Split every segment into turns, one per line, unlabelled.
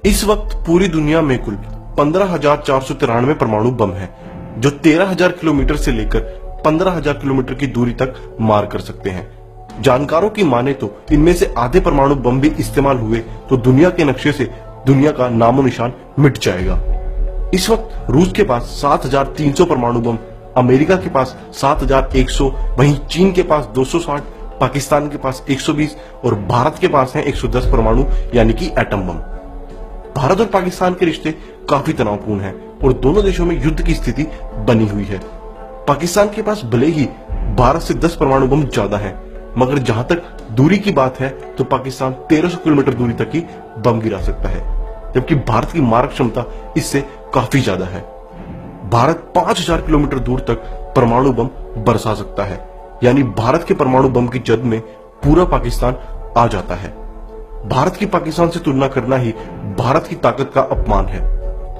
इस वक्त पूरी दुनिया में कुल 15,493 परमाणु बम हैं, जो 13,000 किलोमीटर से लेकर 15,000 किलोमीटर की दूरी तक मार कर सकते हैं। जानकारों की माने तो इनमें से आधे परमाणु बम भी इस्तेमाल हुए तो दुनिया के नक्शे से दुनिया का नामो निशान मिट जाएगा। इस वक्त रूस के पास 7,300 परमाणु बम, अमेरिका के पास 7,100, वहीं चीन के पास 260, पाकिस्तान के पास 120 और भारत के पास है 110 परमाणु यानी कि एटम बम। भारत और पाकिस्तान के रिश्ते काफी तनावपूर्ण हैं और दोनों देशों में युद्ध की स्थिति बनी हुई है। पाकिस्तान के पास भले ही भारत से 10 परमाणु बम ज्यादा हैं, मगर जहां तक दूरी की बात है तो पाकिस्तान 1300 किलोमीटर दूरी तक ही बम गिरा सकता है, जबकि भारत की मारक क्षमता इससे काफी ज्यादा है। भारत 5,000 किलोमीटर दूर तक परमाणु बम बरसा सकता है, यानी भारत के परमाणु बम की जद में पूरा पाकिस्तान आ जाता है। भारत की पाकिस्तान से तुलना करना ही भारत की ताकत का अपमान है।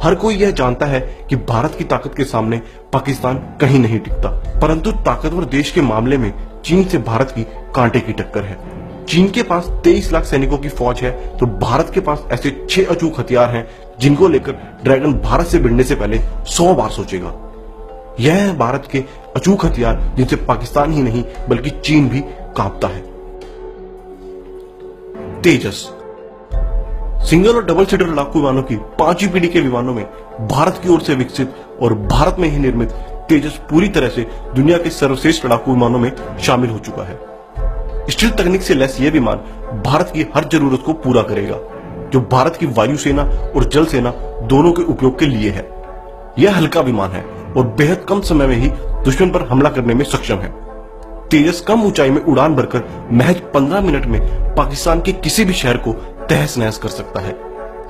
हर कोई यह जानता है कि भारत की ताकत के सामने पाकिस्तान कहीं नहीं टिकता, परंतु ताकतवर देश के मामले में चीन से भारत की कांटे की टक्कर है। चीन के पास 23 लाख सैनिकों की फौज है तो भारत के पास ऐसे 6 अचूक हथियार हैं जिनको लेकर ड्रैगन भारत से भिड़ने से पहले 100 बार सोचेगा। यह है भारत के अचूक हथियार जिनसे पाकिस्तान ही नहीं बल्कि चीन भी कांपता है। तेजस सिंगल और डबल सीटर लड़ाकू विमानों की 5वीं पीढ़ी के विमानों में भारत की ओर से विकसित और भारत में ही निर्मित तेजस पूरी तरह से दुनिया के सर्वश्रेष्ठ लड़ाकू विमानों में शामिल हो चुका है। स्टील तकनीक से लैस यह विमान भारत की हर जरूरत को पूरा करेगा, जो भारत की वायुसेना और जल सेना दोनों के उपयोग के लिए है। यह हल्का विमान है और बेहद कम समय में ही दुश्मन पर हमला करने में सक्षम है। तेजस कम ऊंचाई में उड़ान भरकर महज 15 मिनट में पाकिस्तान के किसी भी शहर को तहस नहस कर सकता है।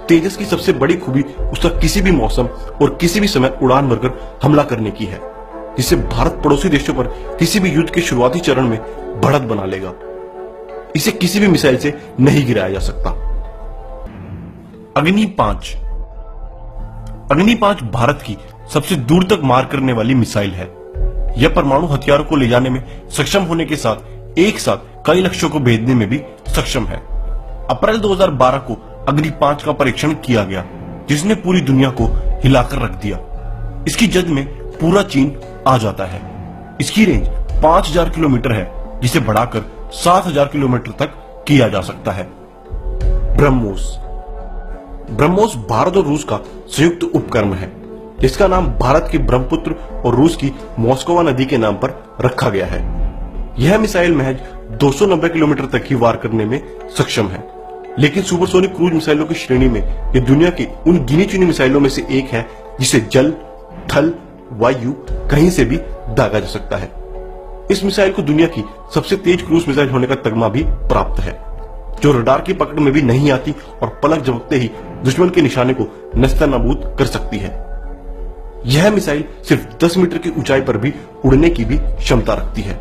तेजस की सबसे बड़ी खूबी उसका किसी भी मौसम और किसी भी समय उड़ान भरकर हमला करने की है, जिससे भारत पड़ोसी देशों पर किसी भी युद्ध के शुरुआती चरण में बढ़त बना लेगा। इसे किसी भी मिसाइल से नहीं गिराया जा सकता। अग्नि 5 अग्नि 5 भारत की सबसे दूर तक मार करने वाली मिसाइल है। यह परमाणु हथियारों को ले जाने में सक्षम होने के साथ एक साथ कई लक्ष्यों को भेदने में भी सक्षम है। अप्रैल 2012 को अग्नि 5 का परीक्षण किया गया, जिसने पूरी दुनिया को हिलाकर रख दिया। इसकी जद में पूरा चीन आ जाता है। इसकी रेंज 5,000 किलोमीटर है, जिसे बढ़ाकर 7,000 किलोमीटर तक किया जा सकता है। ब्रह्मोस ब्रह्मोस भारत और रूस का संयुक्त उपक्रम है, जिसका नाम भारत की ब्रह्मपुत्र और रूस की मॉस्कोवा नदी के नाम पर रखा गया है। यह मिसाइल महज 290 किलोमीटर तक ही वार करने में सक्षम है, लेकिन सुपरसोनिक क्रूज मिसाइलों की श्रेणी में यह दुनिया की उन गिनी चुनी मिसाइलों में से एक है जिसे जल, थल, वायु कहीं से भी दागा जा सकता है। इस मिसाइल को दुनिया की सबसे तेज क्रूज मिसाइल होने का तगमा भी प्राप्त है, जो रडार की पकड़ में भी नहीं आती और पलक झपकते ही दुश्मन के निशाने को नस्तानाबूद कर सकती है। यह मिसाइल सिर्फ 10 मीटर की ऊंचाई पर भी उड़ने की भी क्षमता रखती है।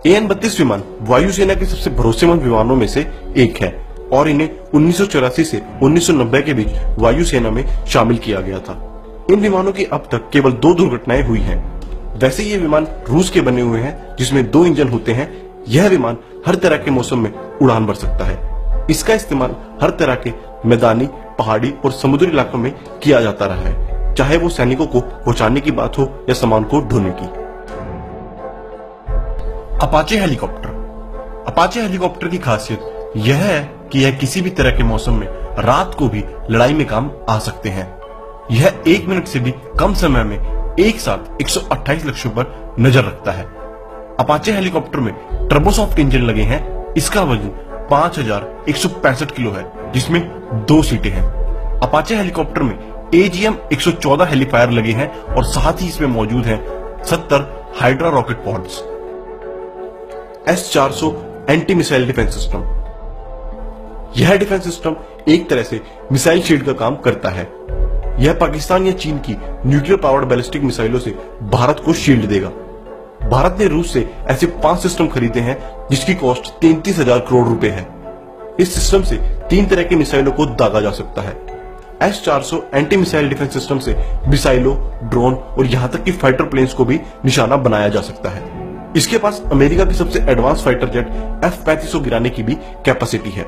AN-32 विमान वायुसेना के सबसे भरोसेमंद विमानों में से एक है और इन्हें 1984 से 1990 के बीच वायुसेना में शामिल किया गया था। इन विमानों की अब तक केवल 2 दुर्घटनाएं हुई हैं। वैसे ये विमान रूस के बने हुए हैं, जिसमें 2 इंजन होते हैं। यह विमान हर तरह के मौसम में उड़ान भर सकता है। इसका इस्तेमाल हर तरह के मैदानी, पहाड़ी और समुद्री इलाकों में किया जाता रहा है, चाहे वो सैनिकों को पहुंचाने की बात हो या सामान को ढोने की। अपाचे हेलीकॉप्टर की खासियत यह है कि यह किसी भी तरह के मौसम में रात को भी लड़ाई में काम आ सकते हैं। यह 1 मिनट से भी कम समय में एक साथ 128 लक्ष्यों पर नजर रखता है। अपाचे हेलीकॉप्टर में टर्बोसॉफ्ट इंजन लगे हैं। इसका वजन 5,165 किलो है, जिसमें 2 सीटें हैं। अपाचे हेलीकॉप्टर में AGM-114 हेलीफायर लगे हैं और साथ ही इसमें मौजूद हैं 70 hydra rocket pods. S-400 anti missile defence system. यह डिफेंस सिस्टम एक तरह से मिसाइल शील्ड का काम करता है। यह पाकिस्तान या चीन की न्यूक्लियर पावर्ड बैलिस्टिक मिसाइलों से भारत को शील्ड देगा। भारत ने रूस से ऐसे 5 सिस्टम खरीदे हैं, जिसकी कॉस्ट 33,000 करोड़ रुपए है। इस सिस्टम से 3 तरह की मिसाइलों को दागा जा सकता है। S-400 anti missile defence system से मिसाइलों, ड्रोन और यहां तक कि फाइटर प्लेन्स को भी निशाना बनाया जा सकता है। इसके पास अमेरिका की सबसे एडवांस फाइटर जेट F-3500 गिराने की भी कैपेसिटी है।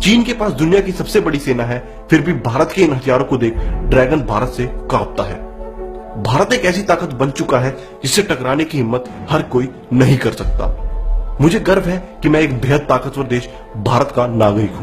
चीन के पास दुनिया की सबसे बड़ी सेना है, फिर भी भारत के इन हथियारों को देख ड्रैगन भारत से कांपता है। भारत एक ऐसी ताकत बन चुका है जिससे टकराने की हिम्मत हर कोई नहीं कर सकता। मुझे गर्व है कि मैं एक बेहद ताकतवर देश भारत का नागरिक हूं।